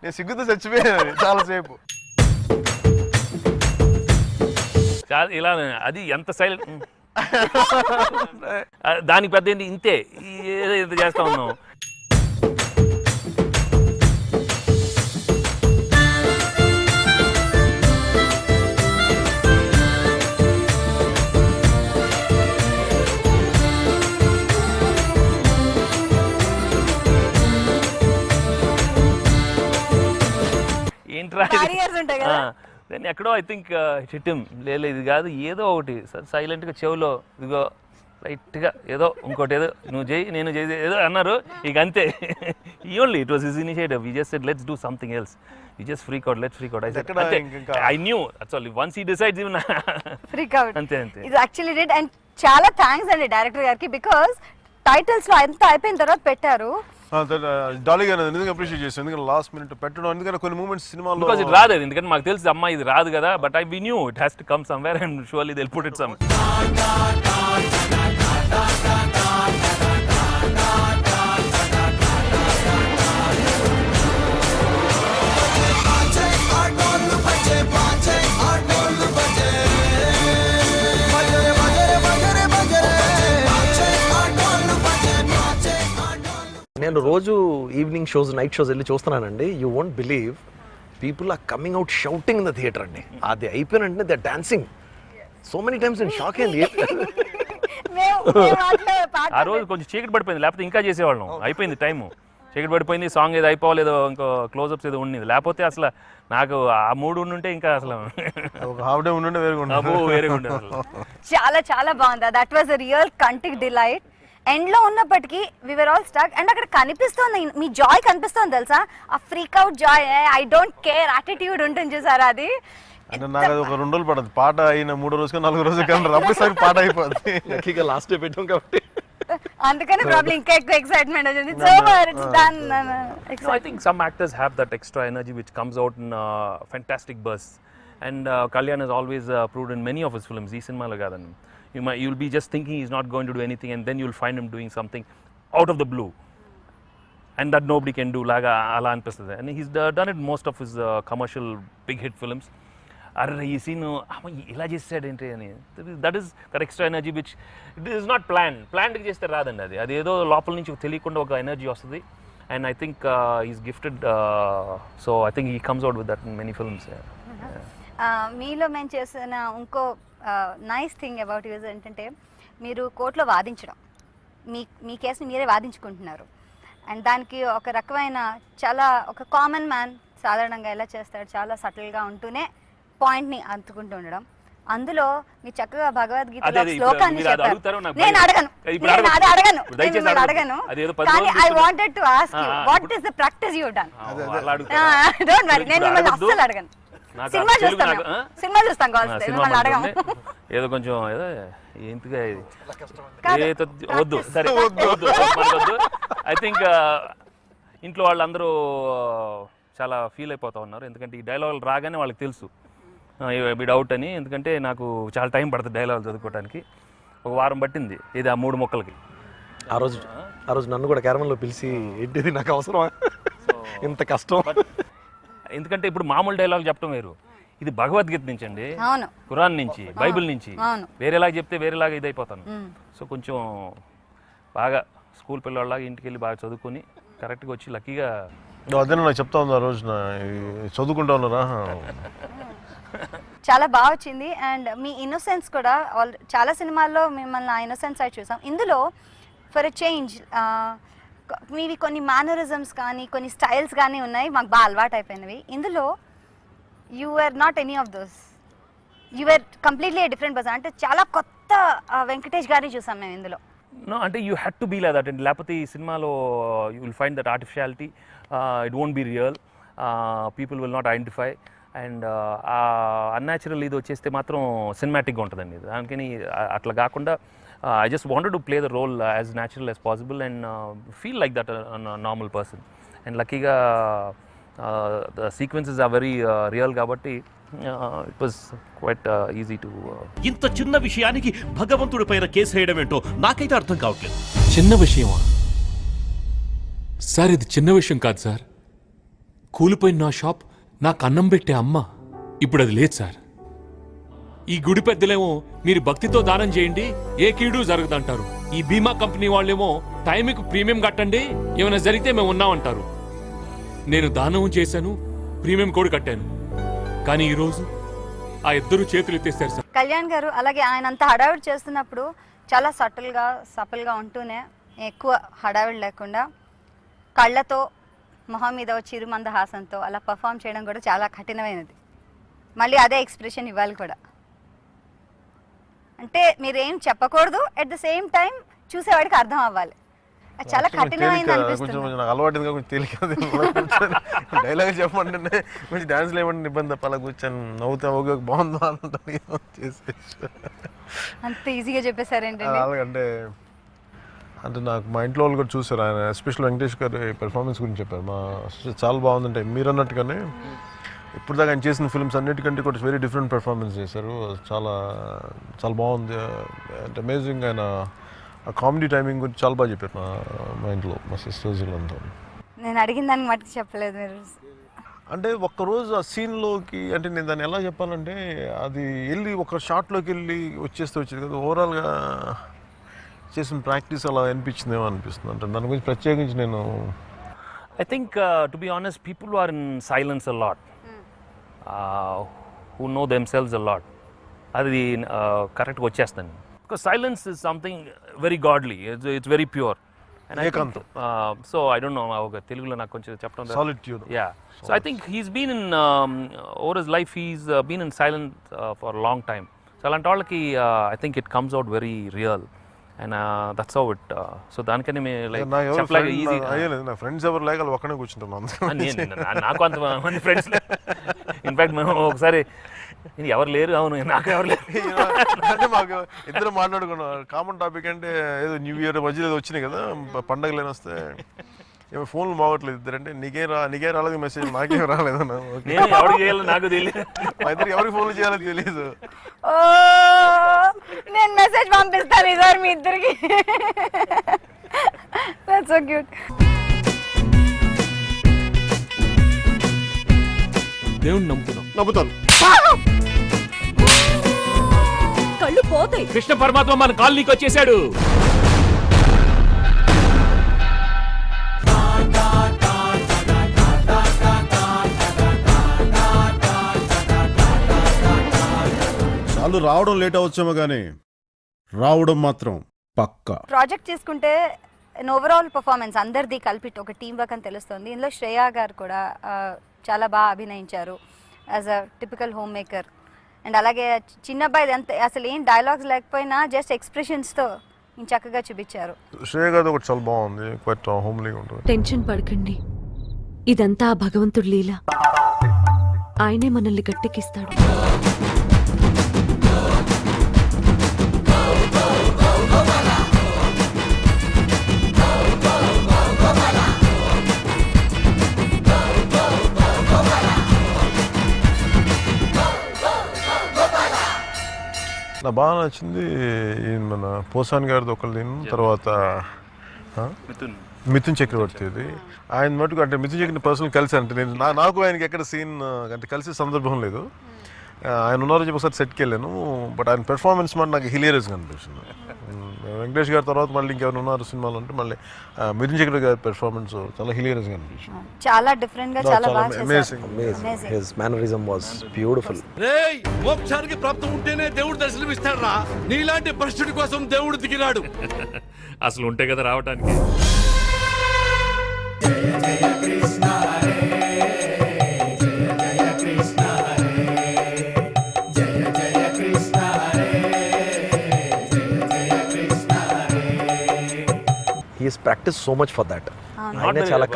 నేను సిగ్గుతో చచ్చిపోయాను చాలాసేపు ఇలా అది ఎంత సైలెంట్ దానికి పెద్ద ఏంటి ఇంతే ఏదో ఇంత చేస్తా ఉన్నాం ఏంట్రా దాన్ని ఎక్కడో ఐ థింక్ చిట్టిం లేదు ఇది కాదు ఏదో ఒకటి సైలెంట్గా చెవులో ఇదిగో లైట్గా ఏదో ఇంకోటి ఏదో నువ్వు చేయి నేను చేయి ఏదో అన్నారు ఇక అంతే only it was his initiative we just said let's do something else we just freak out let's freak out I knew actually once he decides even freak out అంతే ఇది యాక్చువల్లీ డిడ్ అండ్ చాలా thanks అండి director గారికి because titles లో అంతా అయిపోయిన తర్వాత పెట్టారు డాలీ గారు ఎందుకు అప్రిషియేట్ చేస్తాను ఎందుకంటే లాస్ట్ మినిట్ పెట్టడం ఎందుకంటే కొన్ని మూమెంట్స్ సినిమాలో బికాజ్ ఇది రాదు ఎందుకంటే మాకు తెలుసు అమ్మా ఇది రాదు కదా but I we knew it has to come somewhere and surely they will put it some నేను రోజు ఈవినింగ్ షోస్ నైట్ షోస్ వెళ్ళి చూస్తున్నానండి you won't believe people are coming out shouting in the theatre అండి అది అయిపోయిన వెంటనే they dancing so many times నేను shock అయింది ఆ రోజు కొంచెం చీకటి పడిపోయింది లేకపోతే ఇంకా చేసేవాళ్ళం అయిపోయింది టైము చీకటి పడిపోయింది, సాంగ్ ఏదో అయిపోలేదు, ఇంకో క్లోజప్స్ ఏదో ఉండేది. లేకపోతే అసలు నాకు ఆ మూడు ఉండుంటే ఇంకా అసలు ఒక హాఫ్ డే ఉండే వేరేగా ఉండేది అసలు. చాలా చాలా బాగుంది. దట్ వాజ్ అ రియల్ కంటిక్ డిలైట్. ఎండ్ లో ఉన్నప్పటికీ we were all stuck. And అక్కడ కనిపిస్తుంది, మీ జాయ్ కనిపిస్తుంది తెలుసా, ఆ freak out joy, I don't care attitude ఉంటుంది చూసారా, అది అంటే నాకు అది ఒక 2 రోజులు పడదు. పాట అయిన 3 రోజుకి 4 రోజులు కానీ రమ్మేసరికి పాట అయిపోద్ది. లక్కీగా లాస్ట్ డే పెట్టాం కాబట్టి అందుకని ప్రాబ్లం ఇంకా ఎక్కువ ఎక్సైట్మెంట్ వచ్చింది. It's over, it's done. No, I think some actors have that extra energy which comes out in fantastic bursts. And Kalyan has always proved in many of his films. Ee cinema lo kadani. You'll be just thinking he's not going to do anything, and then you'll find him doing something out of the blue, and that nobody can do. Laga ala anpistadi. And he's done it in most of his commercial big hit films. అరే ఈ scene ఇలా చేసాడేంటి అని, that is that extra energy which it is not ప్లాన్డ్గా చేస్తే రాదండి. అది ఏదో లోపల నుంచి తెలియకుండా ఒక ఎనర్జీ వస్తుంది. And I think is gifted, so I think he comes out with that in many films. మీలో మేము చేసిన ఇంకో నైస్ థింగ్ అబౌట్ యూజ్ ఏంటంటే, మీరు కోర్టులో వాదించడం, మీ కేసుని మీరే వాదించుకుంటున్నారు. అండ్ దానికి ఒక రకమైన చాలా ఒక కామన్ మ్యాన్ సాధారణంగా ఎలా చేస్తాడు, చాలా సటిల్గా ఉంటూనే పాయింట్ని అందుకుంటూ ఉండడం. అందులో మీరు చక్కగా భగవద్గీత శ్లోకాన్ని చెప్పారు. నేను అడగను, కానీ I wanted to ask you what is the practice you done. Don't worry, నేను మిమ్మల్ని అస్సలు అడగను. సినిమా చూస్తాం కావాల్సి, మిమ్మల్ని అడగము. ఏదో కొంచెం ఏదో ఏంటిగా వద్దు, సరే వద్దు. ఐ థింక్ ఇంట్లో వాళ్ళందరూ చాలా ఫీల్ అయిపోతా ఉన్నారు, ఎందుకంటే ఈ డైలాగులు రాగానే వాళ్ళకి తెలుసు బిడ్ అవుట్ అని. ఎందుకంటే నాకు చాలా టైం పడుతుంది డైలాగులు చదువుకోవడానికి. ఒక వారం పట్టింది ఇది ఆ 3 మొక్కలకి. ఆ రోజు నన్ను కూడా క్యారమన్లో పిలిచి ఏంటిది నాకు అవసరమా ఇంత కష్టం. ఎందుకంటే ఇప్పుడు మామూలు డైలాగ్ చెప్పడం వేరు, ఇది భగవద్గీత నుంచి అండి, ఖురాన్ నుంచి, బైబిల్ నుంచి. వేరేలాగా చెప్తే వేరేలాగా ఇది అయిపోతాను. సో కొంచెం బాగా స్కూల్ పిల్లవాళ్ళలాగా ఇంటికి వెళ్ళి బాగా చదువుకొని కరెక్ట్గా వచ్చి లక్కీగా అదే నాకు చెప్తా ఉంది ఆ రోజున చదువుకుంటా ఉన్నారా. చాలా బాగా వచ్చింది. అండ్ మీ ఇన్నోసెన్స్ కూడా చాలా సినిమాల్లో మిమ్మల్ని ఆ ఇన్నోసెన్స్ సైడ్ చూసాం. ఇందులో ఫర్ ఎ చేంజ్ మీవి కొన్ని మేనరిజమ్స్ కానీ కొన్ని స్టైల్స్ కానీ ఉన్నాయి, మాకు బాగా అలవాటు అయిపోయినవి. ఇందులో you are not any of those, you are completely different person. అంటే చాలా కొత్త వెంకటేష్ గారిని చూసాం మేము ఇందులో. నో, అంటే you had to be like that అండి, లేకపోతే ఈ సినిమాలో you will find that artificiality, it won't be real, people will not identify. And ఆ అన్యాచురల్ ఇది వచ్చేస్తే మాత్రం సినిమాటిక్గా ఉంటుందండి. దానికని అట్లా కాకుండా I just wanted to play the role as natural as possible and feel like that normal person. And లక్కీగా the sequences are very real కాబట్టి it was quite easy to. ఇంత చిన్న విషయానికి భగవంతుడి పైన కేసు వేయడం ఏంటో నాకైతే అర్థం కావట్లేదు. చిన్న విషయమా సార్? ఇది చిన్న విషయం కాదు సార్. కూలిపోయిన నా షాప్, నాకు అన్నం పెట్టే అమ్మ ఇప్పుడు అది లేదు సార్. ఈ గుడి పెద్దలేమో మీరు భక్తితో దానం చేయండి, ఏ కీడు జరగదంటారు. ఈ బీమా కంపెనీ వాళ్ళేమో టైంకి ప్రీమియం కట్టండి, ఏమైనా జరిగితే మేము ఉన్నామంటారు. నేను దానం చేశాను, ప్రీమియం కూడా కట్టాను, కానీ ఈరోజు ఆ ఇద్దరు చేతులు ఎత్తేస్తారు సార్. కళ్యాణ్ గారు అలాగే ఆయన అంత హడావిడి చేస్తున్నప్పుడు చాలా సటిల్గా ఉంటూనే, ఎక్కువ హడావిడి లేకుండా కళ్ళతో మొహం మీద చిరుమంద హాసంతో అలా పర్ఫామ్ చేయడం కూడా చాలా కఠినమైనది. మళ్ళీ అదే ఎక్స్ప్రెషన్ ఇవ్వాలి కూడా. అంటే మీరేం చెప్పకూడదు, ఎట్ ద సేమ్ టైం చూసేవాడికి అర్థం అవ్వాలి. అది చాలా కఠినమైంది అనిపిస్తుంది. కొంచెం అలవాటుగా కొంచెం తేలిక డైలాగ్ చెప్పమంటే కొంచెం డాన్స్లు ఏమంటే ఇబ్బంది తప్ప అలా కూర్చొని నవ్వుతా ఓకే బాగుందా అంటాను చేసేసి అంత ఈజీగా చెప్పేశారేంటండి. అలాగంటే అంటే నాకు మా ఇంట్లో వాళ్ళు కూడా చూసారు, ఆయన ఎస్పెషల్ వెంకటేష్ గారి పెర్ఫార్మెన్స్ గురించి చెప్పారు. మా చాలా బాగుందంటే మీరు అన్నట్టుగానే ఇప్పుడు దాకా ఆయన చేసిన ఫిల్మ్స్ అన్నిటికంటే కూడా వెరీ డిఫరెంట్ పెర్ఫార్మెన్స్ చేశారు. చాలా చాలా బాగుంది. అంటే అమేజింగ్. ఆయన ఆ కామెడీ టైమింగ్ గురించి చాలా బాగా చెప్పారు మా ఇంట్లో మా సిస్టర్స్ అంతా. నేను అడిగిన దానికి మటుకు చెప్పలేదు మీరు. అంటే ఒక్కరోజు ఆ సీన్లోకి అంటే నేను దాన్ని ఎలా చెప్పాలంటే అది వెళ్ళి ఒక షాట్లోకి వెళ్ళి వచ్చేది కదా. ఓవరాల్గా చేసిన ప్రాక్టీస్ అలా అనిపించిందేమో అనిపిస్తుంది. అంటే దాని గురించి ప్రత్యేకించి నేను I think to be honest people are in silence a lot, who know themselves a lot. అది కరెక్ట్గా వచ్చేస్తాను. Because silence is something very godly, it's very pure. And I think, so I don't know, Telugulo నాకు కొంచెం చెప్పడం Solitude. Yeah. So I think he's been in, over his life, he's been in silent for a long time. So అలాంటి వాళ్ళకి I think it comes out very real. And that's how it, so దానికని like చెప్పలేక easy. అయ్యలేదు, నా friends ఎవరు లేక వాళ్ళు ఒక్కనే కూర్చుంటాను. నాకు అంతమంది ఫ్రెండ్స్ ఇన్ఫాక్ట్ మేము ఒకసారి ఎవరు లేరు, అవును నాకు ఎవరు లేరు అంటే మాకు ఇద్దరు మాట్లాడుకున్నాం. కామన్ టాపిక్ అంటే ఏదో న్యూ ఇయర్ మధ్యలో ఏదో వచ్చినాయి కదా పండగలు అని వస్తే ఏమో ఫోన్లు బాగోట్లేదు ఇద్దరంటే నీకే రాలేదు మెసేజ్, నాకేం రాలేదన్నా. నేను ఎవరికి చేయాలో నాకు తెలియదు, మా ఇద్దరికి ఎవరికి ఫోన్లు చేయాలో తెలియదు. నేను మెసేజ్ పంపిస్తాను ఈసారి మీ ఇద్దరికి. That's so cute. దేవుణ్ణి నమ్ముతున్నాం. నవ్వుతాను. కళ్ళు పోతాయి. కృష్ణ పరమాత్మ మన కాలనీకి వచ్చేసాడు. వాళ్ళు రావడం లేట్ అవచ్చేమో కానీ రావడం మాత్రం పక్కా. ప్రాజెక్ట్ తీసుకుంటే ఓవరాల్ పర్ఫార్మెన్స్ అందరిది కలిపి ఒక టీం వర్క్ అని తెలుస్తుంది. ఇందులో శ్రేయా గారు కూడా చాలా బాగా అభినయించారు as a typical homemaker. And అలాగే చిన్న అబ్బాయి అంత అసలు ఏం డైలాగ్స్ లేకపోయినా జస్ట్ ఎక్స్ప్రెషన్స్తో చక్కగా చూపించారు. శ్రేయ గారు ఒకటి చాలా బాగుంది, క్వైట్ హోమ్లీగా ఉంటుంది. టెన్షన్ పడకండి, ఇదంతా ఆ భగవంతుడి లీల. ఆయనే మనల్ని గట్టెక్కిస్తాడు. నా బాగా నచ్చింది మన పోసాన్ గారిది ఒకళ్ళు, తర్వాత మిథున్ చక్రవర్తిది. ఆయన మటుకు అంటే మిథున్ చక్రవర్తి పర్సనల్ కలిసి అంటే నేను నాకు ఆయనకి ఎక్కడ సీన్ అంటే కలిసి సందర్భం లేదు. ఆయన ఉన్నారని చెప్పి ఒకసారి సెట్కి వెళ్ళాను, బట్ ఆయన పెర్ఫార్మెన్స్ మాట నాకు హిలేరియస్గా అనిపిస్తుంది. వెంకటేష్ గారి తర్వాత మళ్ళీ ఇంకెవరు ఉన్నారు సినిమాలో అంటే మళ్ళీ మిథున్ చక్రవర్తి గారి పెర్ఫార్మెన్స్ చాలా హిలేరియస్గా అనిపిస్తుంది. చాలా డిఫరెంట్ గా, చాలా బాగా amazing. His mannerism was beautiful. రేయ్, మోక్షానికి ప్రాప్తం ఉంటేనే దేవుడు దర్శనమిస్తాడురా. నీలాంటి భ్రష్టుడి కోసం దేవుడు దిగిరాడు. అసలు ఉంటే కదా రావటానికి. He has practiced so much for that.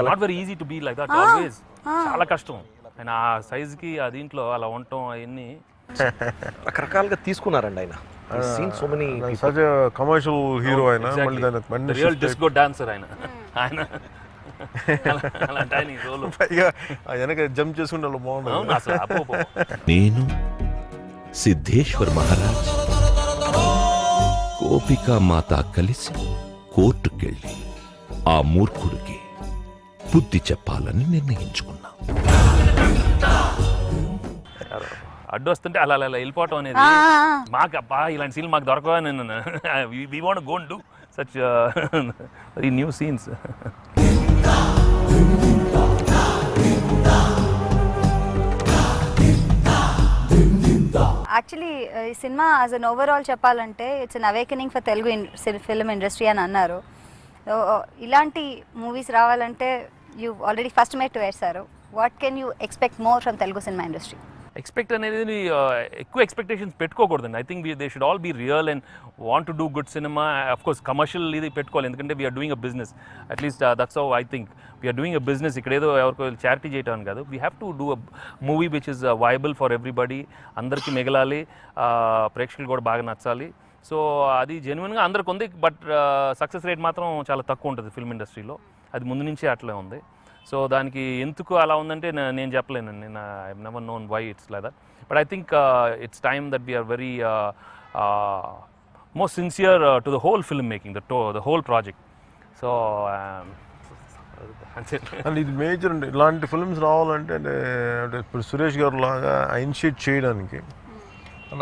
Not very easy to be like that always. చాలా కష్టం. ఆయన ఆ సైజ్కి ఆ దీంట్లో అలా ఉండటం అవన్నీ రకరకాలుగా తీసుకున్నారండి ఆయన. He's seen so many people. Such commercial hero ఆయన, మళ్ళీ దాని రియల్ డిస్కో డాన్సర్ ఆయన. అలాంటి ఆయన ఈ రోల్ పైగా వెనక జంప్ చేసుకుంటే వాళ్ళు బాగుంటుంది. అసలు అపో. నేను సిద్ధేశ్వర్ మహారాజ్ గోపికా మాత కలిసి కోర్టుకెళ్ళి ఆ మూర్ఖుడికి బుద్ధి చెప్పాలని నిర్ణయించుకున్నా. అడ్డు వస్తుంటే అలా అలా వెళ్ళిపోవటం అనేది మాకు అబ్బా ఇలాంటి సీన్లు మాకు దొరకవా. నేను we want go and do such very new scenes. Actually ఈ సినిమా యాజ్ అన్ ఓవరాల్ చెప్పాలంటే it's an awakening for Telugu film industry అని అన్నారు. ఇలాంటి మూవీస్ రావాలంటే యూ ఆల్రెడీ ఫస్ట్ మేట్ వేశారు. What can you expect more from Telugu cinema industry? Expect అనేది ఎక్కువ expectations పెట్టుకోకూడదండి. I think they should all be real and want to do good cinema. Of course commercial ఇది పెట్టుకోవాలి, ఎందుకంటే we are doing a business. At least that's how I think we are doing a business. ఇక్కడ ఏదో ఎవరికో charity చేయటం కాదు. We have to do a movie which is viable for everybody. అందరికీ మిగలాలి, ప్రేక్షకులు కూడా బాగా నచ్చాలి. సో అది జెన్యున్గా అందరికి ఉంది, బట్ సక్సెస్ రేట్ మాత్రం చాలా తక్కువ ఉంటుంది ఫిల్మ్ ఇండస్ట్రీలో. అది ముందు నుంచే అట్లే ఉంది. సో దానికి ఎందుకు అలా ఉందంటే నేను చెప్పలేనండి. నేను I have never known why it's like that. But I think it's time that we are very more sincere to the whole film making, the whole project. So and ఇది మేజర్ అండి. ఇలాంటి ఫిల్మ్స్ రావాలంటే అంటే ఇప్పుడు సురేష్ గారు లాగా ఇనిషియేట్ చేయడానికి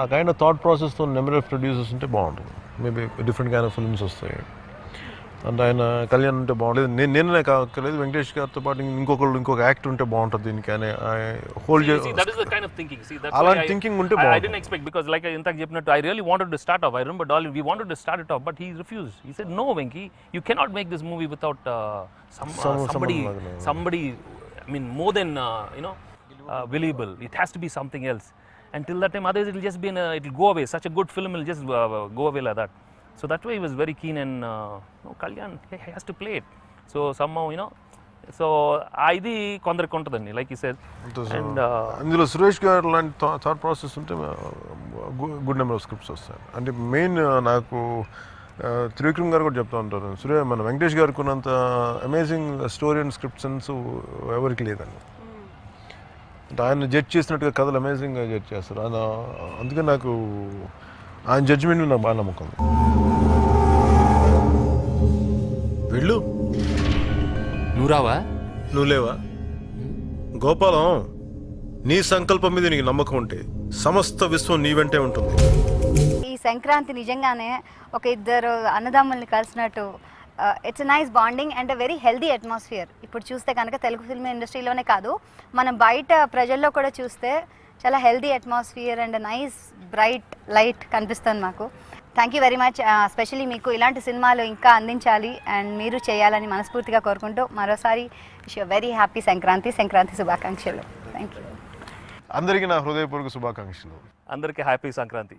నాకు అయిన థాట్ ప్రాసెస్తో నెంబర్ ఆఫ్ ప్రొడ్యూసర్స్ ఉంటే బాగుంటుంది. Maybe different kind of films వస్తాయి. అంటే ఆయన కళ్యాణ్ ఉంటే బాగుండేది. నేనే కాలేదు, వెంకటేష్ గారితో పాటు ఇంకొక యాక్టర్ ఉంటే బాగుంటుంది దీనికి అని hold that is the kind of thinking. See, that's అలాంటి why థింకింగ్ ఉంటే I didn't బాగుంటుంది. expect, because like ఇంతకు చెప్పినట్టు I really wanted to start off. I remember Dolly, we wanted to start it off, but he refused. He said, no Venki, you cannot make this movie without somebody, I mean, more than believable. It has to be something else. Until that time, otherwise it'll just be it'll go away. Such a good film will just go away like that. So that way he was very keen, and no, Kalyan, he has to play it. So somehow, so ఇది కొందరికి ఉంటుందండి, like you said. And అందులో సురేష్ గారు లాంటి thought process ఉంటే good number of scripts వస్తాయి. అంటే main నాకు త్రివిక్రమ్ గారు కూడా చెప్తూ ఉంటారు, మన వెంకటేష్ గారికి ఉన్నంత amazing story and script sense ఎవరికి లేదండి. అంటే ఆయన జడ్జ్ చేసినట్టుగా కథలు అమేజింగ్గా జడ్జ్ చేస్తారు ఆయన. అందుకే నాకు ఆయన జడ్జిమెంట్ నాకు బాగా నమ్మకం. వెళ్ళు, నువ్వు రావా? నువ్వు లేవా? గోపాలం, నీ సంకల్పం మీద నీకు నమ్మకం ఉంటే సమస్త విశ్వం నీ వెంటే ఉంటుంది. ఈ సంక్రాంతి నిజంగానే ఒక ఇద్దరు అన్నదమ్ముల్ని కలిసినట్టు, it's nice bonding and very healthy atmosphere. ఇప్పుడు చూస్తే కనుక తెలుగు ఫిల్మ్ ఇండస్ట్రీలోనే కాదు, మనం బయట ప్రజల్లో కూడా చూస్తే చాలా healthy atmosphere and nice bright light కనిపిస్తుంది మాకు. Thank you very much. Especially మీకు ఇలాంటి సినిమాలు ఇంకా అందించాలి అండ్ మీరు చేయాలని మనస్ఫూర్తిగా కోరుకుంటూ మరోసారి wish you very happy Sankranti శుభాకాంక్షలు. Thank you. అందరికీ నా హృదయపూర్వక శుభాకాంక్షలు. అందరికీ హ్యాపీ సంక్రాంతి.